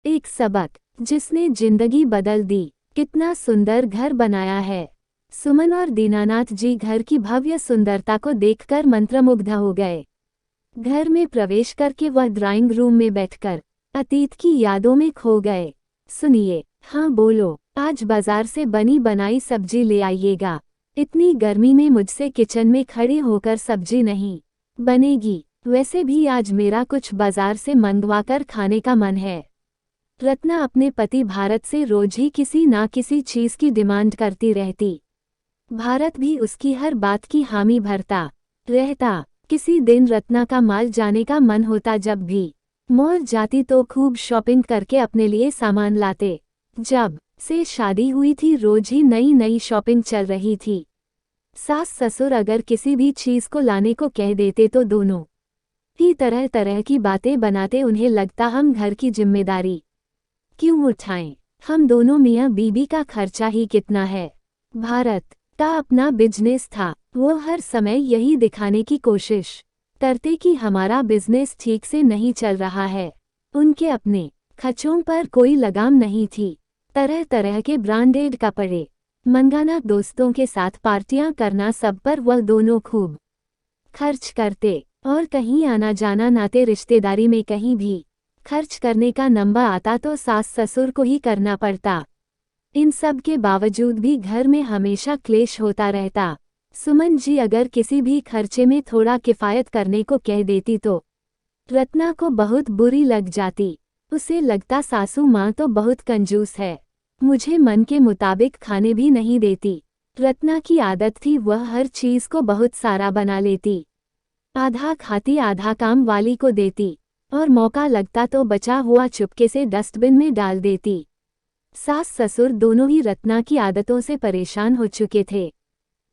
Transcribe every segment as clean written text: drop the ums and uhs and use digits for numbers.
एक सबक जिसने जिंदगी बदल दी। कितना सुंदर घर बनाया है। सुमन और दीनानाथ जी घर की भव्य सुंदरता को देखकर मंत्रमुग्ध हो गए। घर में प्रवेश करके वह ड्राइंग रूम में बैठकर अतीत की यादों में खो गए। सुनिए, हाँ बोलो, आज बाजार से बनी बनाई सब्जी ले आइएगा। इतनी गर्मी में मुझसे किचन में खड़े होकर सब्जी नहीं बनेगी। वैसे भी आज मेरा कुछ बाजार से मंगवाकर खाने का मन है। रत्ना अपने पति भारत से रोज ही किसी ना किसी चीज की डिमांड करती रहती। भारत भी उसकी हर बात की हामी भरता रहता। किसी दिन रत्ना का माल जाने का मन होता, जब भी मॉल जाती तो खूब शॉपिंग करके अपने लिए सामान लाते। जब से शादी हुई थी रोज ही नई नई शॉपिंग चल रही थी। सास ससुर अगर किसी भी चीज को लाने को कह देते तो दोनों ही तरह तरह की बातें बनाते। उन्हें लगता हम घर की जिम्मेदारी क्यों उठाएं, हम दोनों मियाँ बीबी का खर्चा ही कितना है। भारत का अपना बिजनेस था, वो हर समय यही दिखाने की कोशिश करते कि हमारा बिजनेस ठीक से नहीं चल रहा है। उनके अपने खर्चों पर कोई लगाम नहीं थी। तरह तरह के ब्रांडेड कपड़े मंगाना, दोस्तों के साथ पार्टियां करना, सब पर वह दोनों खूब खर्च करते। और कहीं आना जाना, नाते रिश्तेदारी में कहीं भी खर्च करने का नंबर आता तो सास ससुर को ही करना पड़ता। इन सब के बावजूद भी घर में हमेशा क्लेश होता रहता। सुमन जी अगर किसी भी खर्चे में थोड़ा किफ़ायत करने को कह देती तो रत्ना को बहुत बुरी लग जाती। उसे लगता सासू माँ तो बहुत कंजूस है, मुझे मन के मुताबिक खाने भी नहीं देती। रत्ना की आदत थी वह हर चीज को बहुत सारा बना लेती। आधा खाती आधा काम वाली को देती और मौका लगता तो बचा हुआ चुपके से डस्टबिन में डाल देती। सास ससुर दोनों ही रत्ना की आदतों से परेशान हो चुके थे।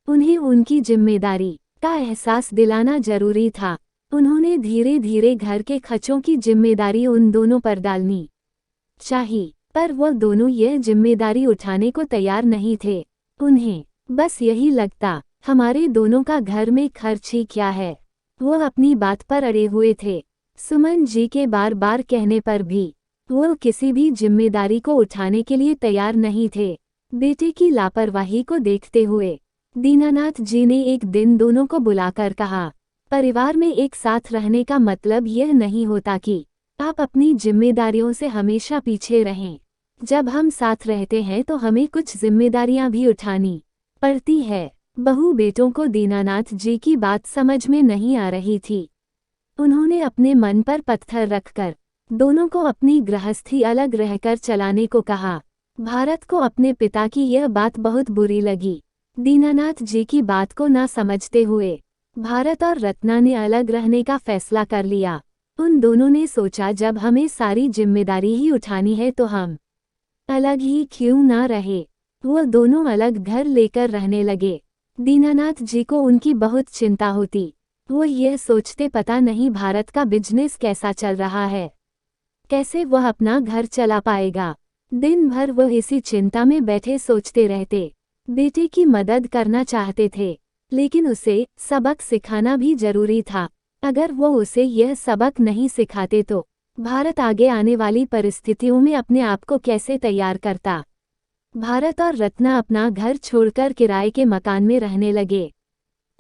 उन्हें उनकी जिम्मेदारी का एहसास दिलाना जरूरी था। उन्होंने धीरे धीरे घर के खर्चों की जिम्मेदारी उन दोनों पर डालनी चाहिए, पर वह दोनों यह जिम्मेदारी उठाने को तैयार नहीं थे। उन्हें बस यही लगता हमारे दोनों का घर में खर्च ही क्या है। वो अपनी बात पर अड़े हुए थे। सुमन जी के बार बार कहने पर भी वो किसी भी जिम्मेदारी को उठाने के लिए तैयार नहीं थे। बेटे की लापरवाही को देखते हुए दीनानाथ जी ने एक दिन दोनों को बुलाकर कहा, परिवार में एक साथ रहने का मतलब यह नहीं होता कि आप अपनी जिम्मेदारियों से हमेशा पीछे रहें। जब हम साथ रहते हैं तो हमें कुछ जिम्मेदारियां भी उठानी पड़ती है। बहू बेटों को दीनानाथ जी की बात समझ में नहीं आ रही थी। उन्होंने अपने मन पर पत्थर रखकर दोनों को अपनी गृहस्थी अलग रहकर चलाने को कहा। भारत को अपने पिता की यह बात बहुत बुरी लगी। दीनानाथ जी की बात को ना समझते हुए भारत और रत्ना ने अलग रहने का फैसला कर लिया। उन दोनों ने सोचा जब हमें सारी जिम्मेदारी ही उठानी है तो हम अलग ही क्यों ना रहे। वो दोनों अलग घर लेकर रहने लगे। दीनानाथ जी को उनकी बहुत चिंता होती। वो यह सोचते पता नहीं भारत का बिजनेस कैसा चल रहा है, कैसे वह अपना घर चला पाएगा। दिन भर वह इसी चिंता में बैठे सोचते रहते। बेटे की मदद करना चाहते थे, लेकिन उसे सबक सिखाना भी जरूरी था। अगर वो उसे यह सबक नहीं सिखाते तो भारत आगे आने वाली परिस्थितियों में अपने आप को कैसे तैयार करता। भारत और रत्ना अपना घर छोड़कर किराए के मकान में रहने लगे।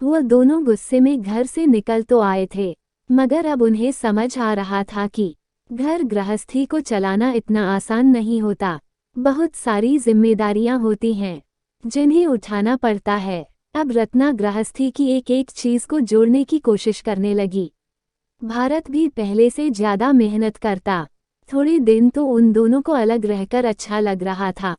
वो दोनों गुस्से में घर से निकल तो आए थे, मगर अब उन्हें समझ आ रहा था कि घर गृहस्थी को चलाना इतना आसान नहीं होता। बहुत सारी जिम्मेदारियां होती हैं जिन्हें उठाना पड़ता है। अब रत्ना गृहस्थी की एक एक चीज को जोड़ने की कोशिश करने लगी। भारत भी पहले से ज्यादा मेहनत करता। थोड़े दिन तो उन दोनों को अलग रहकर अच्छा लग रहा था।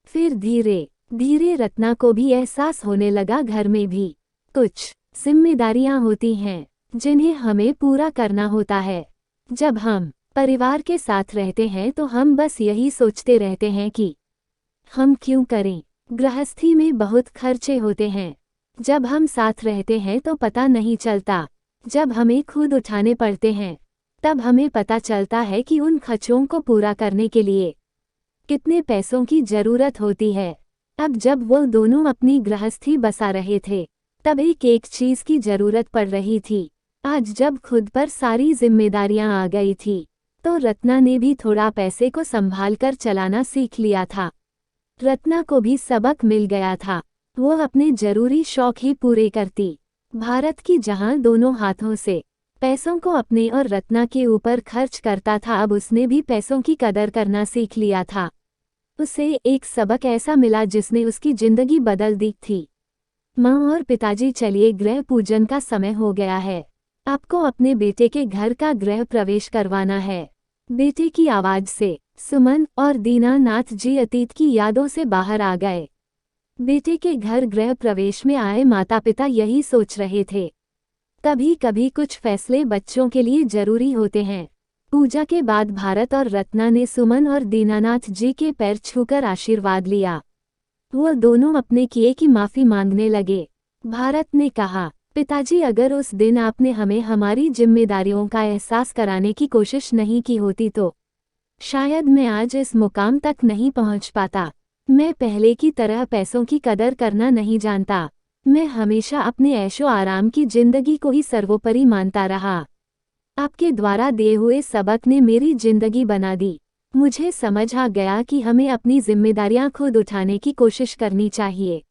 फिर धीरे धीरे रत्ना को भी एहसास होने लगा घर में भी कुछ जिम्मेदारियां होती हैं जिन्हें हमें पूरा करना होता है। जब हम परिवार के साथ रहते हैं तो हम बस यही सोचते रहते हैं कि हम क्यों करें। गृहस्थी में बहुत खर्चे होते हैं। जब हम साथ रहते हैं तो पता नहीं चलता। जब हमें खुद उठाने पड़ते हैं तब हमें पता चलता है कि उन खर्चों को पूरा करने के लिए कितने पैसों की जरूरत होती है। अब जब वो दोनों अपनी गृहस्थी बसा रहे थे तब एक एक चीज की जरूरत पड़ रही थी। आज जब खुद पर सारी जिम्मेदारियां आ गई थी तो रत्ना ने भी थोड़ा पैसे को संभाल कर चलाना सीख लिया था। रत्ना को भी सबक मिल गया था। वो अपने जरूरी शौक ही पूरे करती। भारत की जहां दोनों हाथों से पैसों को अपने और रत्ना के ऊपर खर्च करता था, अब उसने भी पैसों की कदर करना सीख लिया था। उसे एक सबक ऐसा मिला जिसने उसकी जिंदगी बदल दी थी। माँ और पिताजी, चलिए गृह पूजन का समय हो गया है। आपको अपने बेटे के घर का गृह प्रवेश करवाना है। बेटे की आवाज से सुमन और दीनानाथ जी अतीत की यादों से बाहर आ गए। बेटे के घर गृह प्रवेश में आए माता पिता यही सोच रहे थे। कभी कभी कुछ फैसले बच्चों के लिए जरूरी होते हैं। पूजा के बाद भारत और रत्ना ने सुमन और दीनानाथ जी के पैर छूकर आशीर्वाद लिया। वो दोनों अपने किए की माफी मांगने लगे। भारत ने कहा, पिताजी, अगर उस दिन आपने हमें हमारी जिम्मेदारियों का एहसास कराने की कोशिश नहीं की होती तो शायद मैं आज इस मुकाम तक नहीं पहुंच पाता। मैं पहले की तरह पैसों की कदर करना नहीं जानता। मैं हमेशा अपने ऐशो आराम की जिंदगी को ही सर्वोपरि मानता रहा। आपके द्वारा दिए हुए सबक ने मेरी जिंदगी बना दी। मुझे समझ आ गया कि हमें अपनी जिम्मेदारियां खुद उठाने की कोशिश करनी चाहिए।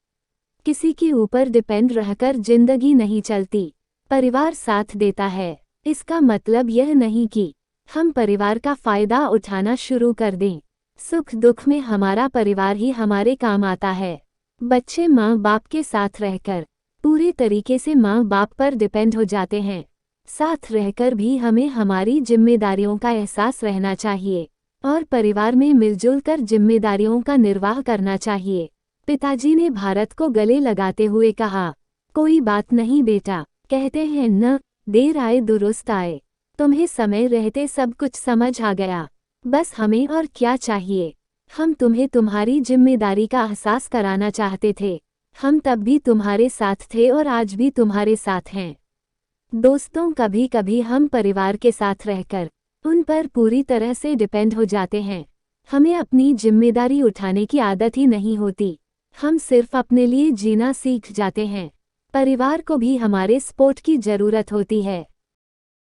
किसी के ऊपर डिपेंड रहकर जिंदगी नहीं चलती। परिवार साथ देता है। इसका मतलब यह नहीं कि हम परिवार का फायदा उठाना शुरू कर दें। सुख दुख में हमारा परिवार ही हमारे काम आता है। बच्चे माँ बाप के साथ रहकर पूरे तरीके से माँ बाप पर डिपेंड हो जाते हैं। साथ रहकर भी हमें हमारी जिम्मेदारियों का एहसास रहना चाहिए और परिवार में मिलजुल कर जिम्मेदारियों का निर्वाह करना चाहिए। पिताजी ने भारत को गले लगाते हुए कहा, कोई बात नहीं बेटा, कहते हैं न, देर आए दुरुस्त आए। तुम्हें समय रहते सब कुछ समझ आ गया। बस हमें और क्या चाहिए। हम तुम्हें तुम्हारी जिम्मेदारी का एहसास कराना चाहते थे। हम तब भी तुम्हारे साथ थे और आज भी तुम्हारे साथ हैं। दोस्तों, कभी कभी हम परिवार के साथ रहकर उन पर पूरी तरह से डिपेंड हो जाते हैं। हमें अपनी जिम्मेदारी उठाने की आदत ही नहीं होती। हम सिर्फ अपने लिए जीना सीख जाते हैं। परिवार को भी हमारे सपोर्ट की जरूरत होती है।